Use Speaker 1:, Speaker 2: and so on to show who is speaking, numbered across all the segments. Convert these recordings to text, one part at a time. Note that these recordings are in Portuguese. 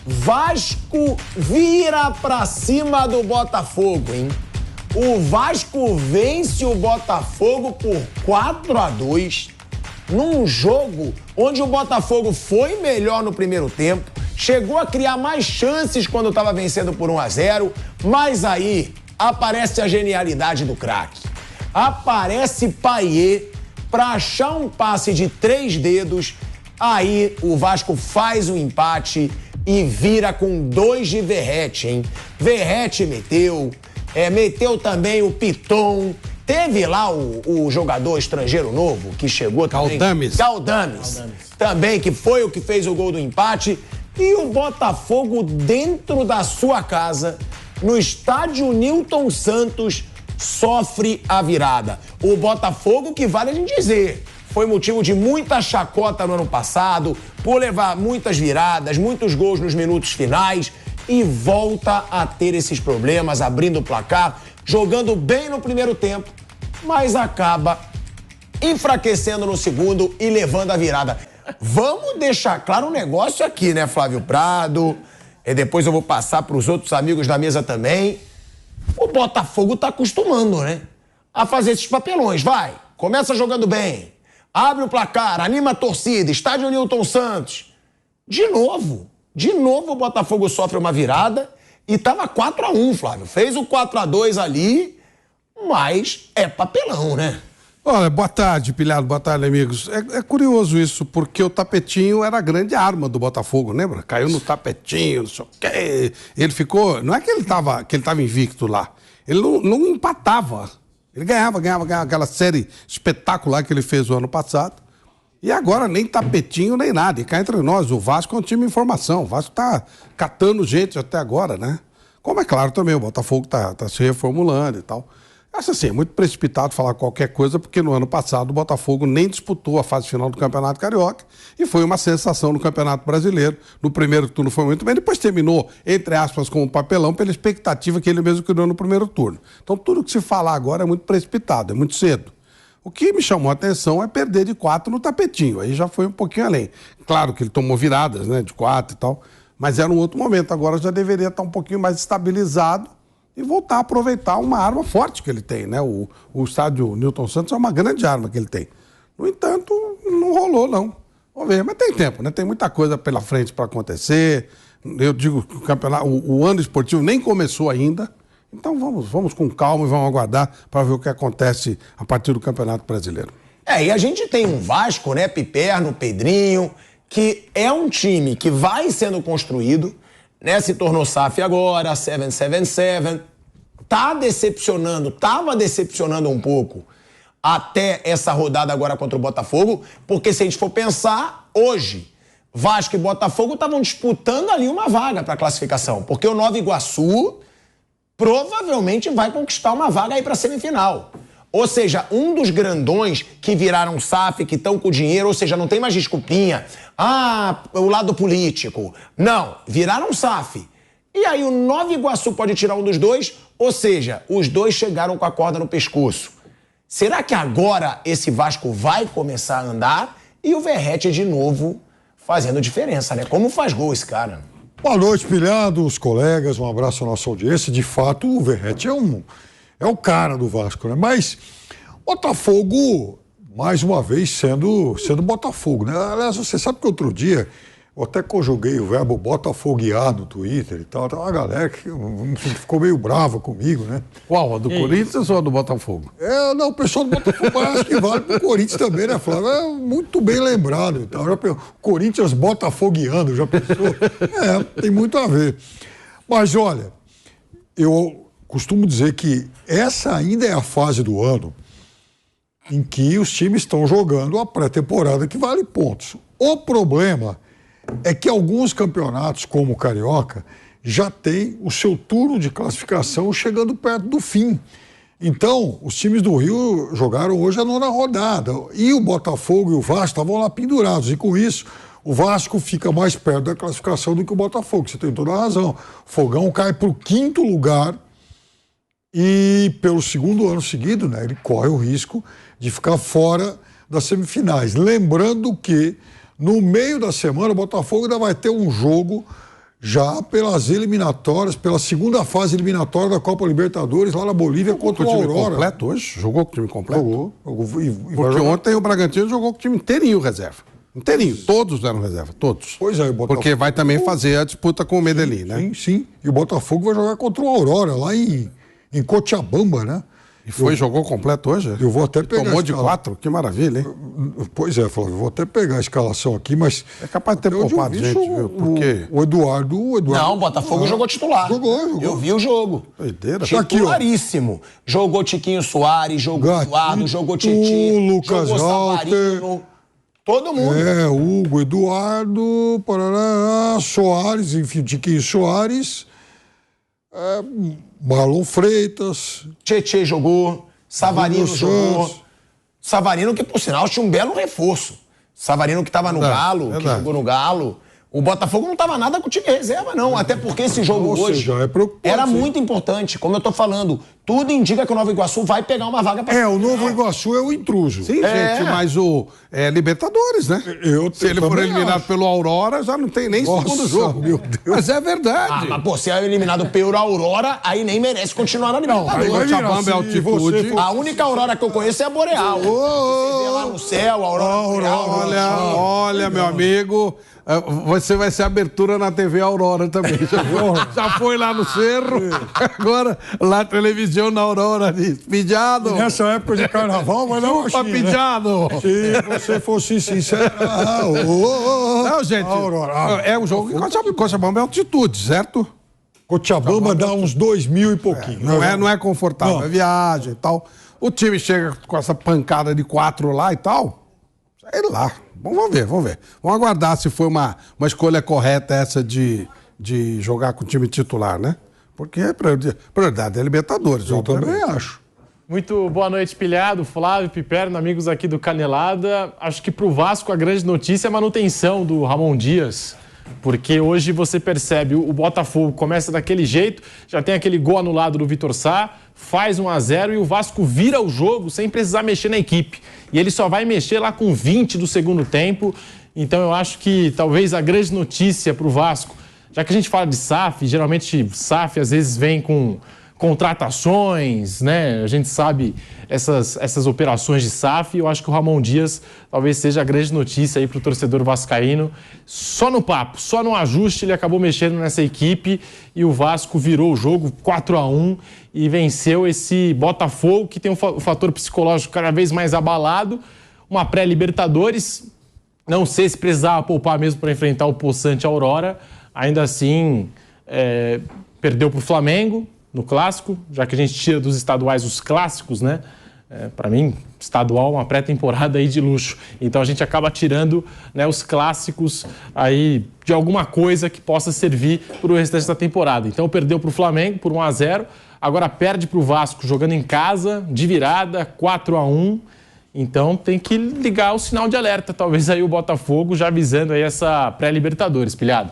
Speaker 1: Vasco vira pra cima do Botafogo, hein? O Vasco vence o Botafogo por 4-2 num jogo onde o Botafogo foi melhor no primeiro tempo, chegou a criar mais chances quando estava vencendo por 1-0, mas aí aparece a genialidade do craque. Aparece Payet para achar um passe de 3 dedos, aí o Vasco faz o empate e vira com 2 de Verratti, hein? Verratti meteu também o Piton. Teve lá o jogador estrangeiro novo que chegou também. Galdames. Também, que foi o que fez o gol do empate. E o Botafogo dentro da sua casa, no estádio Nilton Santos, sofre a virada. O Botafogo, que vale a gente dizer, foi motivo de muita chacota no ano passado, por levar muitas viradas, muitos gols nos minutos finais, e volta a ter esses problemas, abrindo o placar, jogando bem no primeiro tempo, mas acaba enfraquecendo no segundo e levando a virada. Vamos deixar claro um negócio aqui, né, Flávio Prado? E depois eu vou passar para os outros amigos da mesa também. O Botafogo tá acostumando, né, a fazer esses papelões. Vai, começa jogando bem, abre o placar, anima a torcida, estádio Nilton Santos. De novo o Botafogo sofre uma virada e tava 4-1, Flávio. Fez o 4-2 ali, mas é papelão, né?
Speaker 2: Olha, boa tarde, Pilhado, boa tarde, amigos. É curioso isso, porque o tapetinho era a grande arma do Botafogo, lembra? Caiu no tapetinho, não sei o quê. Ele ficou... Não é que ele tava invicto lá. Ele não empatava. Ele ganhava aquela série espetacular que ele fez o ano passado. E agora nem tapetinho, nem nada. E cá entre nós, o Vasco é um time em formação. O Vasco tá catando gente até agora, né? Como é claro também, o Botafogo tá se reformulando e tal. Acho assim, é muito precipitado falar qualquer coisa, porque no ano passado o Botafogo nem disputou a fase final do Campeonato Carioca e foi uma sensação no Campeonato Brasileiro. No primeiro turno foi muito bem, depois terminou, entre aspas, com um papelão pela expectativa que ele mesmo criou no primeiro turno. Então tudo que se falar agora é muito precipitado, é muito cedo. O que me chamou a atenção é perder de 4 no tapetinho, aí já foi um pouquinho além. Claro que ele tomou viradas, né, de 4 e tal, mas era um outro momento, agora já deveria estar um pouquinho mais estabilizado e voltar a aproveitar uma arma forte que ele tem, né? O estádio Nilton Santos é uma grande arma que ele tem. No entanto, não rolou, não. Vamos ver, mas tem tempo, né? Tem muita coisa pela frente para acontecer. Eu digo que o campeonato, o ano esportivo nem começou ainda. Então vamos com calma e vamos aguardar para ver o que acontece a partir do Campeonato Brasileiro.
Speaker 1: E a gente tem um Vasco, né? Piperno, Pedrinho, que é um time que vai sendo construído, né? Se tornou SAF agora, 777. Tava decepcionando um pouco até essa rodada agora contra o Botafogo, porque se a gente for pensar, hoje, Vasco e Botafogo estavam disputando ali uma vaga para classificação, porque o Nova Iguaçu provavelmente vai conquistar uma vaga aí para semifinal. Ou seja, um dos grandões que viraram SAF, que estão com dinheiro, ou seja, não tem mais desculpinha. O lado político. Não, viraram SAF. E aí o Nova Iguaçu pode tirar um dos dois, ou seja, os dois chegaram com a corda no pescoço. Será que agora esse Vasco vai começar a andar e o Verratti de novo fazendo diferença, né? Como faz gol esse cara?
Speaker 3: Boa noite, Pilhado, os colegas, um abraço à nossa audiência. De fato, o Verratti é o cara do Vasco, né? Mas Botafogo, mais uma vez, sendo Botafogo, né? Aliás, você sabe que outro dia eu até conjuguei o verbo botafoguear no Twitter e tal. Tem uma galera que ficou meio brava comigo, né?
Speaker 2: Qual? A do Corinthians ou a do Botafogo?
Speaker 3: Não, o pessoal do Botafogo acho que vale pro Corinthians também, né, Flávio? É muito bem lembrado. Então, Corinthians botafogueando, já pensou? Tem muito a ver. Mas, olha, eu costumo dizer que essa ainda é a fase do ano em que os times estão jogando a pré-temporada que vale pontos. O problema é que alguns campeonatos, como o Carioca, já tem o seu turno de classificação chegando perto do fim. Então, os times do Rio jogaram hoje a 9ª rodada. E o Botafogo e o Vasco estavam lá pendurados. E com isso, o Vasco fica mais perto da classificação do que o Botafogo. Você tem toda a razão. O Fogão cai para o 5º lugar e, pelo 2º ano seguido, né, ele corre o risco de ficar fora das semifinais. Lembrando que no meio da semana, o Botafogo ainda vai ter um jogo já pelas eliminatórias, pela segunda fase eliminatória da Copa Libertadores, lá na Bolívia, contra o Aurora.
Speaker 2: Completo hoje? Jogou com o time completo?
Speaker 3: Jogou.
Speaker 2: Porque ontem o Bragantino jogou com o time inteirinho reserva. Inteirinho. Todos eram reserva, todos.
Speaker 3: Pois é, o Botafogo.
Speaker 2: Porque vai também fazer a disputa com o Medellín, né?
Speaker 3: Sim. E o Botafogo vai jogar contra o Aurora, lá em Cochabamba, né?
Speaker 2: E jogou completo hoje?
Speaker 3: Eu vou até pegar.
Speaker 2: Tomou de 4, que maravilha, hein?
Speaker 3: Pois é, Flávio, eu vou até pegar a escalação aqui, mas.
Speaker 2: É capaz de ter poupado gente, viu? Porque...
Speaker 3: O Eduardo.
Speaker 1: Não, o Botafogo jogou titular.
Speaker 3: Jogou.
Speaker 1: Eu vi o jogo.
Speaker 2: Doideira.
Speaker 1: Titularíssimo. Jogou Tiquinho Soares, jogou Eduardo, jogou Titi,
Speaker 3: Lucas
Speaker 1: jogou Savarino. Todo mundo.
Speaker 3: Hugo, Eduardo, Parará, Soares, enfim, Tiquinho Soares, Marlon Freitas.
Speaker 1: Tietê jogou, Savarino jogou. Savarino que, por sinal, tinha um belo reforço. Savarino que estava no Galo, que jogou no Galo. O Botafogo não estava nada com o time reserva, não. Até porque esse jogo hoje era muito importante. Como eu tô falando, tudo indica que o Nova Iguaçu vai pegar uma vaga para
Speaker 3: o Novo Iguaçu é o intruso.
Speaker 2: Sim, gente, mas o Libertadores, né? Se ele for eliminado pelo Aurora, já não tem nem segundo jogo.
Speaker 3: Meu Deus.
Speaker 2: Mas é verdade.
Speaker 1: Mas, pô, se é eliminado pelo Aurora, aí nem merece continuar na Libertadores.
Speaker 2: Cochabamba é altitude.
Speaker 1: A única Aurora que eu conheço é a Boreal. Você vê lá no céu, a Aurora Boreal.
Speaker 2: Olha, meu amigo... Você vai ser abertura na TV Aurora também. Já foi lá no Cerro, agora lá televisão na Aurora diz, Pijado.
Speaker 3: Nessa época de carnaval, mas não
Speaker 2: assim, Pijado.
Speaker 3: Né? Se você fosse sincero.
Speaker 2: Não, gente, Aurora. É um jogo que Cochabamba é altitude, certo?
Speaker 3: Cochabamba dá uns 2.000 e pouquinho.
Speaker 2: Não é confortável, é viagem e tal. O time chega com essa pancada de 4 lá e tal, sei lá. Vamos ver. Vamos aguardar se foi uma escolha correta essa de jogar com o time titular, né? Porque a prioridade é Libertadores.
Speaker 3: Eu também acho.
Speaker 4: Muito boa noite, Pilhado, Flávio, Piperno, amigos aqui do Canelada. Acho que pro Vasco a grande notícia é a manutenção do Ramon Dias. Porque hoje você percebe, o Botafogo começa daquele jeito, já tem aquele gol anulado do Vitor Sá, faz 1-0 e o Vasco vira o jogo sem precisar mexer na equipe. E ele só vai mexer lá com 20 do segundo tempo. Então eu acho que talvez a grande notícia para o Vasco, já que a gente fala de SAF, geralmente SAF às vezes vem com contratações, né? A gente sabe essas operações de SAF. Eu acho que o Ramon Dias talvez seja a grande notícia aí para o torcedor vascaíno. Só no papo, só no ajuste ele acabou mexendo nessa equipe e o Vasco virou o jogo 4-1 e venceu esse Botafogo que tem um fator psicológico cada vez mais abalado. Uma pré-Libertadores, não sei se precisava poupar mesmo para enfrentar o possante Aurora. Ainda assim, perdeu para o Flamengo no clássico, já que a gente tira dos estaduais os clássicos, né? Para mim, estadual é uma pré-temporada aí de luxo. Então a gente acaba tirando, né, os clássicos aí de alguma coisa que possa servir para o restante da temporada. Então perdeu para o Flamengo por 1-0, agora perde para o Vasco jogando em casa, de virada, 4-1. Então tem que ligar o sinal de alerta, talvez aí o Botafogo já avisando aí essa pré-Libertadores, Pilhado.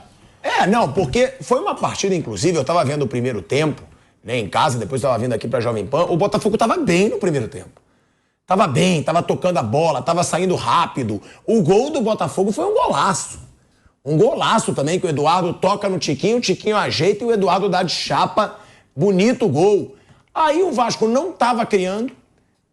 Speaker 1: Não, porque foi uma partida, inclusive, eu estava vendo o primeiro tempo, né, em casa, depois estava vindo aqui para Jovem Pan, o Botafogo estava bem no primeiro tempo. Estava bem, estava tocando a bola, estava saindo rápido. O gol do Botafogo foi um golaço. Um golaço também, que o Eduardo toca no Tiquinho, o Tiquinho ajeita e o Eduardo dá de chapa. Bonito gol. Aí o Vasco não estava criando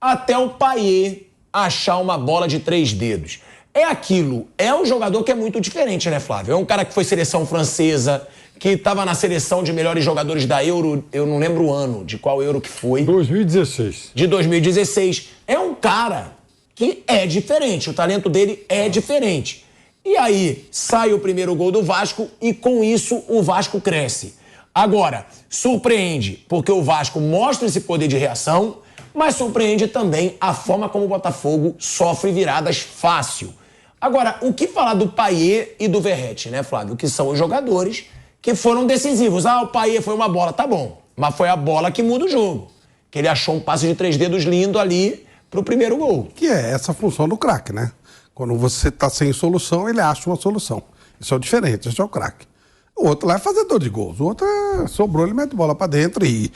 Speaker 1: até o Payet achar uma bola de 3 dedos. É aquilo, é um jogador que é muito diferente, né, Flávio? É um cara que foi seleção francesa, que estava na seleção de melhores jogadores da Euro, eu não lembro o ano, de qual Euro que foi.
Speaker 3: 2016.
Speaker 1: De 2016. É um cara que é diferente, o talento dele é diferente. E aí, sai o primeiro gol do Vasco e com isso o Vasco cresce. Agora, surpreende, porque o Vasco mostra esse poder de reação, mas surpreende também a forma como o Botafogo sofre viradas fácil. Agora, o que falar do Payet e do Verratti, né, Flávio? Que são os jogadores que foram decisivos. O Payet foi uma bola, tá bom. Mas foi a bola que muda o jogo. Que ele achou um passe de 3 dedos lindo ali pro primeiro gol.
Speaker 2: Que é essa função do craque, né? Quando você tá sem solução, ele acha uma solução. Isso é o diferente, isso é o craque. O outro lá é fazedor de gols. O outro sobrou, ele mete bola pra dentro e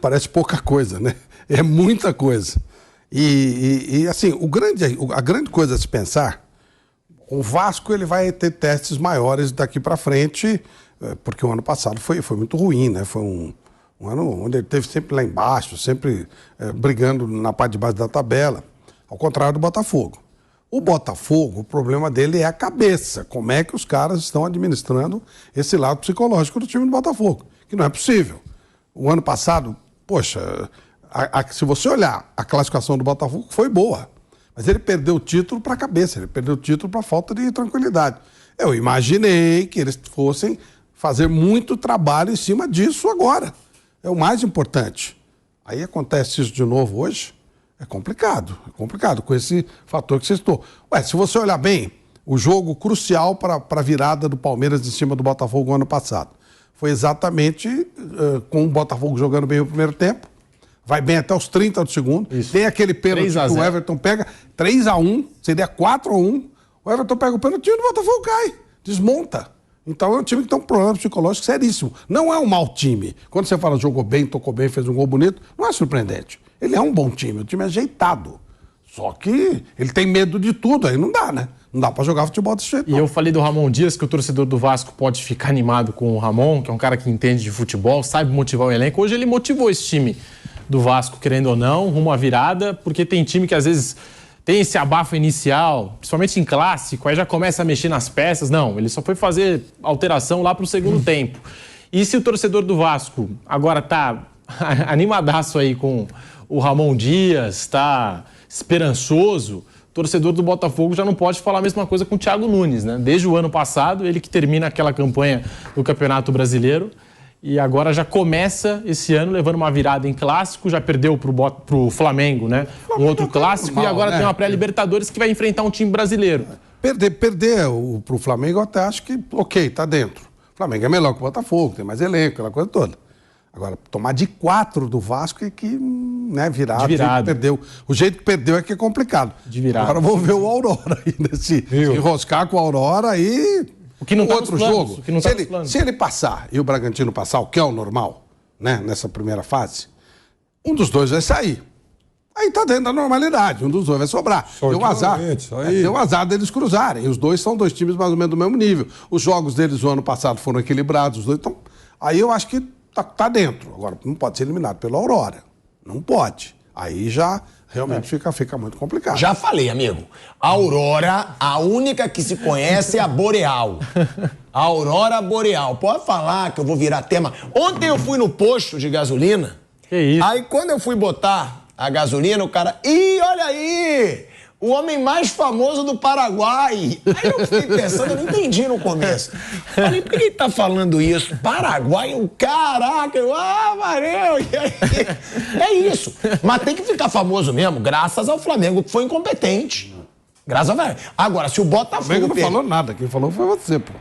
Speaker 2: parece pouca coisa, né? É muita coisa. E assim, a grande coisa a se pensar, o Vasco ele vai ter testes maiores daqui para frente, porque o ano passado foi muito ruim, né? Foi um ano onde ele esteve sempre lá embaixo, sempre brigando na parte de baixo da tabela, ao contrário do Botafogo. O Botafogo, o problema dele é a cabeça. Como é que os caras estão administrando esse lado psicológico do time do Botafogo? Que não é possível. O ano passado, poxa, se você olhar, a classificação do Botafogo foi boa. Mas ele perdeu o título para a cabeça, ele perdeu o título para a falta de tranquilidade. Eu imaginei que eles fossem fazer muito trabalho em cima disso agora. É o mais importante. Aí acontece isso de novo hoje. É complicado com esse fator que você citou. Se você olhar bem, o jogo crucial para a virada do Palmeiras em cima do Botafogo no ano passado foi exatamente com o Botafogo jogando bem o primeiro tempo, vai bem até os 30 do segundo, isso. Tem aquele pênalti que o Everton pega, 3-1, seria 4-1, o Everton pega o pênalti e o Botafogo cai, desmonta. Então é um time que tem um problema psicológico seríssimo. Não é um mau time. Quando você fala jogou bem, tocou bem, fez um gol bonito, não é surpreendente. Ele é um bom time, o time é ajeitado. Só que ele tem medo de tudo, aí não dá, né? Não dá pra jogar futebol desse jeito.
Speaker 4: E eu falei do Ramon Dias, que o torcedor do Vasco pode ficar animado com o Ramon, que é um cara que entende de futebol, sabe motivar o elenco. Hoje ele motivou esse time do Vasco, querendo ou não, rumo à virada, porque tem time que às vezes tem esse abafo inicial, principalmente em clássico, aí já começa a mexer nas peças. Não, ele só foi fazer alteração lá pro segundo tempo. E se o torcedor do Vasco agora tá animadaço aí com o Ramon Dias, está esperançoso, o torcedor do Botafogo já não pode falar a mesma coisa com o Thiago Nunes, né? Desde o ano passado, ele que termina aquela campanha do Campeonato Brasileiro e agora já começa esse ano levando uma virada em clássico, já perdeu pro Flamengo, né? Um outro clássico normal, e agora tem uma pré-Libertadores que vai enfrentar um time brasileiro.
Speaker 2: Perder pro Flamengo eu até acho que, ok, tá dentro. O Flamengo é melhor que o Botafogo, tem mais elenco, aquela coisa toda. Agora, tomar de 4 do Vasco é que, né, virado. O jeito que perdeu é que é complicado.
Speaker 4: De virado.
Speaker 2: Agora vamos ver o Aurora aí, se enroscar com o Aurora aí.
Speaker 4: O que não tá
Speaker 2: outro jogo. Se ele passar e o Bragantino passar, o que é o normal, né, nessa primeira fase, um dos dois vai sair. Aí tá dentro da normalidade, um dos dois vai sobrar. Tem o azar deles cruzarem. Os dois são dois times mais ou menos do mesmo nível. Os jogos deles no ano passado foram equilibrados, os dois. Então, aí eu acho que tá dentro. Agora, não pode ser eliminado pela Aurora. Não pode. Aí já realmente fica muito complicado.
Speaker 1: Já falei, amigo. A Aurora, a única que se conhece é a Boreal. A Aurora Boreal. Pode falar que eu vou virar tema. Ontem eu fui no posto de gasolina.
Speaker 4: Que isso?
Speaker 1: Aí quando eu fui botar a gasolina, o cara... Ih, olha aí! O homem mais famoso do Paraguai. Aí eu fiquei pensando, eu não entendi no começo. Falei, por que ele tá falando isso? Paraguai? Caraca! Valeu! E aí? É isso. Mas tem que ficar famoso mesmo, graças ao Flamengo, que foi incompetente. Graças ao Flamengo. Agora, se o Botafogo...
Speaker 2: O Flamengo não falou nada. Quem falou foi você, pô.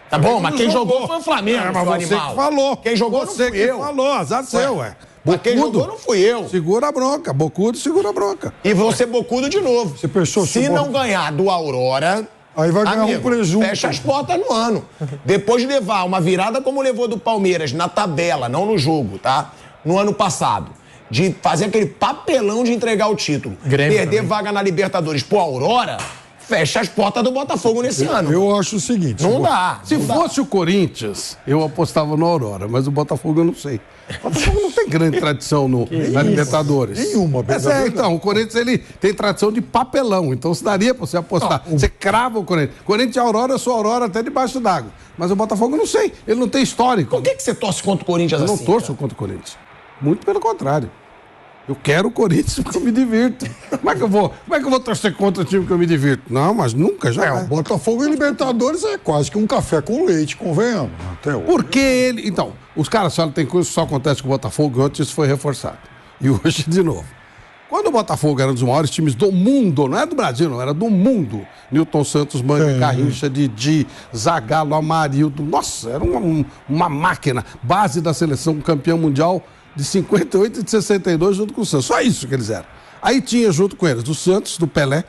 Speaker 1: Tá bom, mas quem jogou foi o Flamengo,
Speaker 2: mas você
Speaker 1: animal.
Speaker 2: Que falou.
Speaker 1: Quem jogou
Speaker 2: você
Speaker 1: não fui eu.
Speaker 2: Você que falou, azar seu, ué.
Speaker 1: Mas quem jogou não fui eu.
Speaker 2: Segura a bronca. Bocudo, segura a bronca.
Speaker 1: E vou ser bocudo de novo.
Speaker 3: Você pensou,
Speaker 1: se não ganhar do Aurora...
Speaker 3: Aí vai ganhar um presunto.
Speaker 1: Fecha as portas no ano. Depois de levar uma virada como levou do Palmeiras na tabela, não no jogo, tá? No ano passado. De fazer aquele papelão de entregar o título.
Speaker 4: Grêmio
Speaker 1: perder
Speaker 4: também.
Speaker 1: Vaga na Libertadores pro Aurora... Fecha as portas do Botafogo nesse ano.
Speaker 3: Eu acho o seguinte...
Speaker 1: Não dá.
Speaker 2: Se fosse o Corinthians, eu apostava no Aurora, mas o Botafogo eu não sei. O Botafogo não tem grande tradição na Libertadores.
Speaker 3: Nenhuma.
Speaker 2: Então, o Corinthians ele tem tradição de papelão, então se daria pra você apostar. Você crava o Corinthians. Corinthians e Aurora, eu sou Aurora até debaixo d'água. Mas o Botafogo eu não sei, ele não tem histórico.
Speaker 1: Por que você torce contra o Corinthians assim?
Speaker 2: Eu não torço contra o Corinthians. Muito pelo contrário. Eu quero o Corinthians porque eu me divirto. Como é que eu vou torcer contra o time que eu me divirto? Não, mas nunca, já.
Speaker 3: O Botafogo e Libertadores é quase que um café com leite, convenhamos.
Speaker 2: Porque ele... Então, os caras falam que tem coisa que só acontece com o Botafogo e ontem isso foi reforçado. E hoje, de novo. Quando o Botafogo era um dos maiores times do mundo, não é do Brasil, não, era do mundo. Nilton Santos, Manga, Garrincha, Didi, Zagallo, Amarildo. Nossa, era uma máquina. Base da seleção, campeão mundial de 58 e de 62 junto com o Santos. Só isso que eles eram. Aí tinha junto com eles do Santos, do Pelé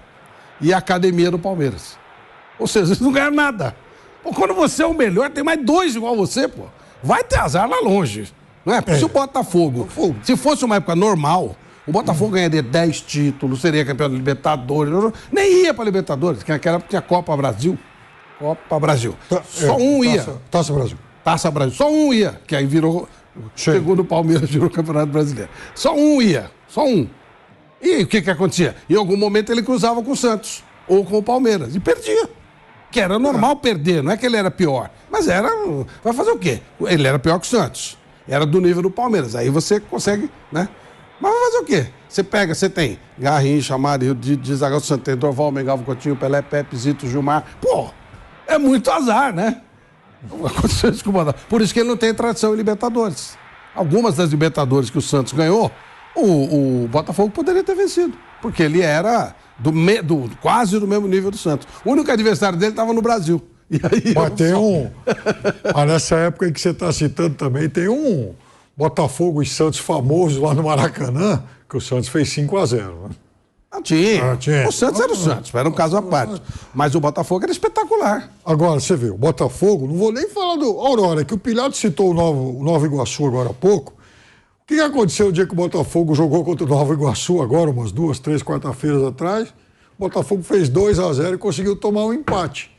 Speaker 2: e a academia do Palmeiras. Ou seja, eles não ganharam nada. Pô, quando você é o melhor, tem mais dois igual você, pô. Vai ter azar lá longe. Não é? Porque se o Botafogo, se fosse uma época normal, o Botafogo ganharia 10 títulos, seria campeão da Libertadores, nem ia pra Libertadores, porque naquela época tinha Copa Brasil. Copa Brasil. Só um ia.
Speaker 3: Taça Brasil.
Speaker 2: Taça Brasil. Só um ia, que aí virou... Chegou no Palmeiras, virou Campeonato Brasileiro. Só um ia, só um. E o que acontecia? Em algum momento ele cruzava com o Santos ou com o Palmeiras e perdia. Que era normal perder, não é que ele era pior. Mas era... Vai fazer o quê? Ele era pior que o Santos. Era do nível do Palmeiras. Aí você consegue, né? Mas vai fazer o quê? Você tem Garrincha, Amarildo, de Zagallo, Santos, Dorval, Mengalvo, Coutinho, Pelé, Pepe, Zito, Gilmar. Pô, é muito azar, né? Aconteceu isso com o Botafogo. Por isso que ele não tem tradição em Libertadores. Algumas das Libertadores que o Santos ganhou, o Botafogo poderia ter vencido. Porque ele era quase do mesmo nível do Santos. O único adversário dele estava no Brasil. E aí
Speaker 3: mas tem mas nessa época que você está citando também, tem um Botafogo e Santos famoso lá no Maracanã, que o Santos fez 5-0. Né?
Speaker 2: Tinha. O Santos era o Santos, era um caso à parte. Mas o Botafogo era espetacular.
Speaker 3: Agora, você vê, o Botafogo, não vou nem falar do Aurora, que o Pilhado citou o Nova Iguaçu agora há pouco. O que aconteceu o dia que o Botafogo jogou contra o Nova Iguaçu, agora, umas 2, 3 quarta-feiras atrás? O Botafogo fez 2-0 e conseguiu tomar um empate.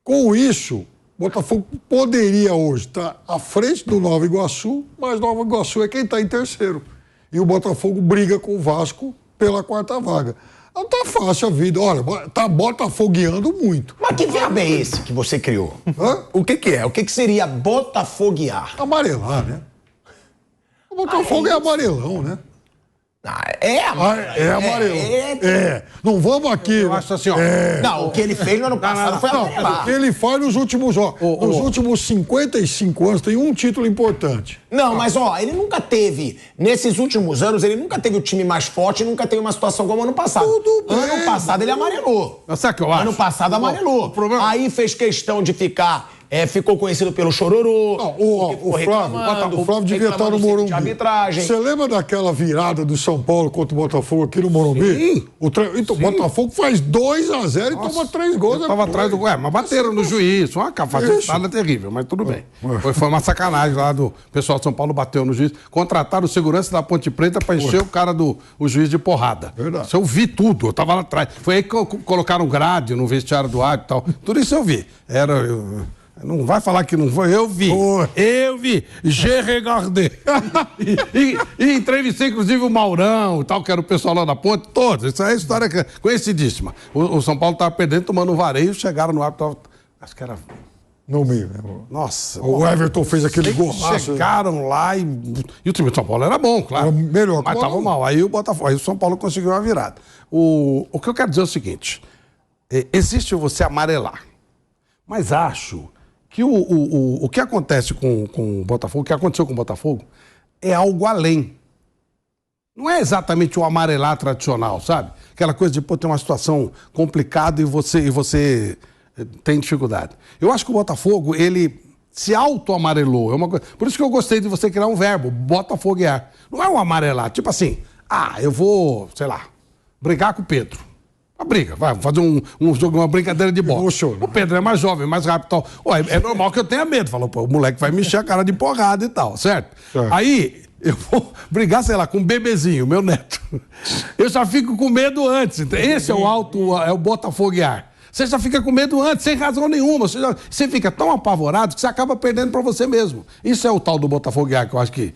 Speaker 3: Com isso, o Botafogo poderia hoje estar à frente do Nova Iguaçu, mas Nova Iguaçu é quem está em terceiro. E o Botafogo briga com o Vasco pela 4ª vaga. Não tá fácil a vida. Olha, tá botafogueando muito.
Speaker 1: Mas que verbo é esse que você criou?
Speaker 3: Hã?
Speaker 1: O que é? O que seria botafoguear?
Speaker 3: Amarelar, né? O Botafogo é amarelão, né?
Speaker 1: É
Speaker 3: amarelão. Não vamos aqui.
Speaker 2: Eu acho assim, ó.
Speaker 1: Não, o que ele fez no ano passado foi amarelar.
Speaker 3: O que ele faz nos últimos jogos. Nos últimos 55 anos tem um título importante.
Speaker 1: Não, mas ele nunca teve, nesses últimos anos, ele nunca teve o time mais forte e nunca teve uma situação como ano passado.
Speaker 3: Tudo bem.
Speaker 1: Ano passado ele amarelou.
Speaker 2: Sabe o que eu acho?
Speaker 1: Ano passado amarelou.
Speaker 2: O problema...
Speaker 1: Aí fez questão de ficar... ficou conhecido pelo chororô.
Speaker 3: Não, o Flávio devia estar no Morumbi.
Speaker 1: Arbitragem.
Speaker 3: Você lembra daquela virada do São Paulo contra o Botafogo aqui no Morumbi?
Speaker 2: Sim.
Speaker 3: Então, o Botafogo faz 2-0 e toma 3 gols.
Speaker 2: Eu tava atrás do... mas bateram no juiz. Uma cafacetada terrível, mas tudo bem. Foi uma sacanagem lá do... O pessoal de São Paulo bateu no juiz. Contrataram o segurança da Ponte Preta pra encher o cara o juiz de porrada. Verdade. Isso eu vi tudo. Eu tava lá atrás. Foi aí que colocaram grade no vestiário do árbitro e tal. Tudo isso eu vi. Não vai falar que não foi, eu vi. Eu vi. Je regardei. e entrevistei, inclusive, o Maurão e tal, que era o pessoal lá da Ponte, todos. Isso é história conhecidíssima. O São Paulo estava perdendo, tomando um vareio, chegaram no árbitro, acho que era...
Speaker 3: No meio, né?
Speaker 2: Nossa.
Speaker 3: O Everton fez aquele golaço.
Speaker 2: Chegaram lá e o time de São Paulo era bom, claro.
Speaker 3: Era melhor.
Speaker 2: Mas estava mal. Aí o São Paulo conseguiu uma virada. O que eu quero dizer é o seguinte, existe você amarelar, mas acho... que o que acontece com o Botafogo, o que aconteceu com o Botafogo, é algo além. Não é exatamente o amarelar tradicional, sabe? Aquela coisa de ter uma situação complicada e você tem dificuldade. Eu acho que o Botafogo, ele se auto-amarelou. Por isso que eu gostei de você criar um verbo, botafoguear. Não é um amarelar, tipo assim, eu vou, sei lá, brigar com o Pedro. Uma briga, vamos fazer um jogo, uma brincadeira de bola. O Pedro é mais jovem, mais rápido e tal. É normal que eu tenha medo. Falou, o moleque vai me encher a cara de porrada e tal, certo? Aí eu vou brigar, sei lá, com um bebezinho, meu neto. Eu já fico com medo antes. Esse é o botafoguear. Você já fica com medo antes, sem razão nenhuma. Você fica tão apavorado que você acaba perdendo pra você mesmo. Isso é o tal do botafoguear, que eu acho que...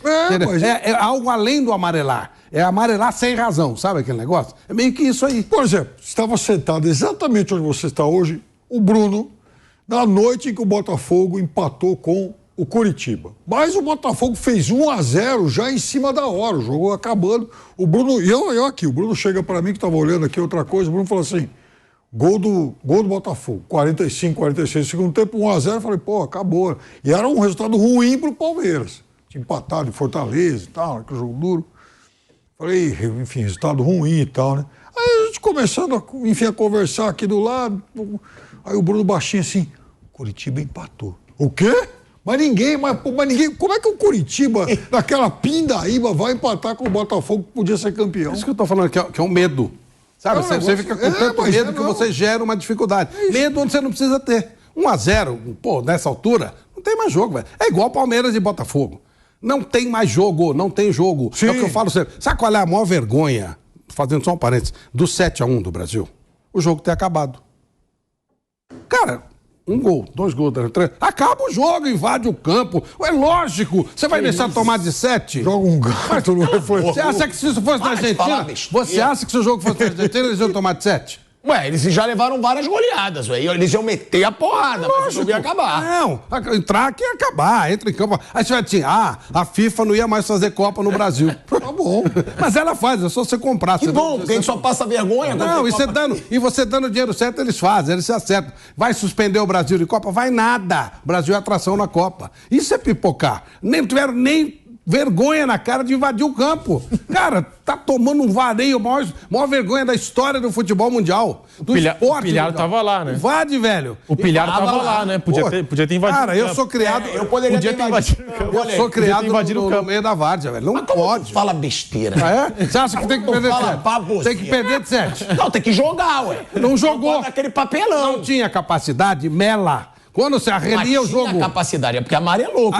Speaker 2: É algo além do amarelar. É amarelar sem razão, sabe aquele negócio? É meio que isso aí.
Speaker 3: Por exemplo, estava sentado exatamente onde você está hoje, o Bruno, na noite em que o Botafogo empatou com o Coritiba. Mas o Botafogo fez 1-0 já em cima da hora, o jogo acabando. O Bruno, eu aqui, o Bruno chega para mim, que estava olhando aqui outra coisa, o Bruno falou assim, gol do Botafogo, 45, 46, segundo tempo, 1-0, eu falei, acabou. E era um resultado ruim pro Palmeiras. Tinha empatado em Fortaleza e tal, aquele jogo duro. Falei, enfim, resultado ruim e tal, né? Aí a gente começando, a conversar aqui do lado, aí o Bruno baixinho assim, Coritiba empatou. O quê? Mas ninguém, como é que o Coritiba, naquela pindaíba, vai empatar com o Botafogo que podia ser campeão?
Speaker 2: Isso que eu tô falando, que é um medo. Sabe, você fica com tanto medo que você gera uma dificuldade. Medo onde você não precisa ter. 1-0, nessa altura, não tem mais jogo, velho. É igual Palmeiras e Botafogo. Não tem mais jogo, não tem jogo. Sim. É o que eu falo sempre. Sabe qual é a maior vergonha, fazendo só um parênteses, do 7-1 do Brasil? O jogo ter acabado. Cara, Um gol, 2 gols, 3. Acaba o jogo, invade o campo. É lógico. Você vai deixar tomar de 7?
Speaker 3: Joga um gato no refletor.
Speaker 2: Você acha que se isso fosse na Argentina, você acha que se o jogo fosse na Argentina, eles iam tomar de 7?
Speaker 1: Ué, eles já levaram várias goleadas, ué. Eles iam meter a porrada, mas o jogo ia acabar.
Speaker 2: Não, entrar aqui ia acabar, entra em campo. Aí você vai dizer, a FIFA não ia mais fazer Copa no Brasil. Tá bom. Mas ela faz, é só você comprar.
Speaker 1: Que bom, porque a gente só passa vergonha.
Speaker 2: Não, e você dando dinheiro certo, eles fazem, eles se acertam. Vai suspender o Brasil de Copa? Vai nada. O Brasil é atração na Copa. Isso é pipocar. Nem tiveram nem vergonha na cara de invadir o campo. Cara, tá tomando um vareio, maior vergonha da história do futebol mundial. Do esporte.
Speaker 4: O Pilhar tava lá, né?
Speaker 2: Invade, velho.
Speaker 4: O Pilhar tava lá, né? Podia ter invadido.
Speaker 2: Cara, eu sou criado.
Speaker 1: Eu poderia ter invadido.
Speaker 2: Eu sou criado no meio da várzea, velho. Não pode.
Speaker 1: Fala besteira.
Speaker 2: É? Você acha que tem que perder de 7? Tem que perder de 7.
Speaker 1: Não, tem que jogar, ué.
Speaker 2: Não jogou.
Speaker 1: Naquele papelão.
Speaker 2: Não tinha capacidade, mela. Quando você arrelia o jogo.
Speaker 1: Não tinha capacidade, é porque amarelou.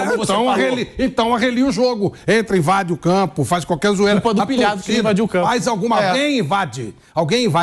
Speaker 2: Então arrelia o jogo. Entra, invade o campo, faz qualquer zoeira.
Speaker 4: Culpa do Pilhado que invadiu o campo.
Speaker 2: Faz alguma. Alguém invade,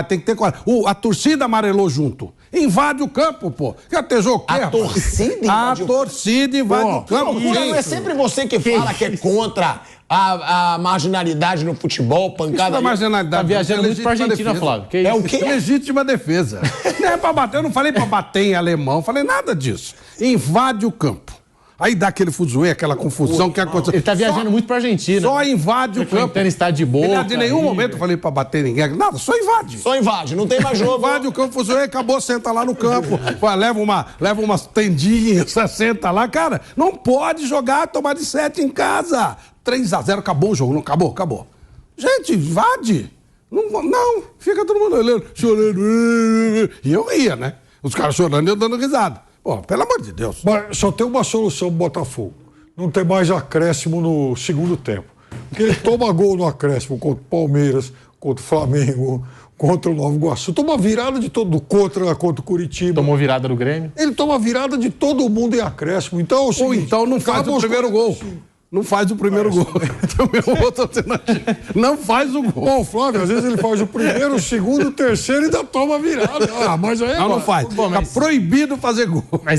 Speaker 2: tem que ter coragem. A torcida amarelou junto. Invade o campo, pô. Quer ter jogo?
Speaker 1: A torcida
Speaker 2: invade o campo.
Speaker 1: Não é sempre você que fala que é contra a marginalidade no futebol, pancada.
Speaker 2: A marginalidade.
Speaker 4: Tá viajando muito pra Argentina, Flávio.
Speaker 1: É o quê?
Speaker 2: Legítima defesa. Não é pra bater, eu não falei pra bater em alemão, falei nada disso. Invade o campo. Aí dá aquele fuzuê, aquela confusão que aconteceu.
Speaker 4: Ele tá viajando muito pra Argentina.
Speaker 2: Só invade o campo.
Speaker 4: Tendo estado de boa.
Speaker 2: De nenhum momento eu falei pra bater ninguém. Nada, só invade.
Speaker 1: Só invade, não tem mais jogo.
Speaker 2: Invade o campo, fuzuê, acabou, senta lá no campo. Leva umas tendinhas, senta lá. Cara, não pode jogar, tomar de 7 em casa. 3-0, acabou o jogo, não acabou. Gente, invade. Não, fica todo mundo olhando, chorando. E eu ria, né? Os caras chorando e eu dando risada. Pô, pelo amor de Deus.
Speaker 3: Mas só tem uma solução pro Botafogo. Não tem mais acréscimo no segundo tempo. Porque ele toma gol no acréscimo contra o Palmeiras, contra o Flamengo, contra o Nova Iguaçu. Toma virada de todo contra o Curitiba.
Speaker 4: Tomou virada do Grêmio.
Speaker 3: Ele toma virada de todo mundo em acréscimo. Então, é o seguinte,
Speaker 2: ou então não faz o primeiro gol. Não faz o primeiro gol. Não faz o gol.
Speaker 3: Bom, Flávio, às vezes ele faz o primeiro, o segundo, o terceiro e ainda toma virada. Mas aí
Speaker 2: não faz. Tá proibido fazer gol.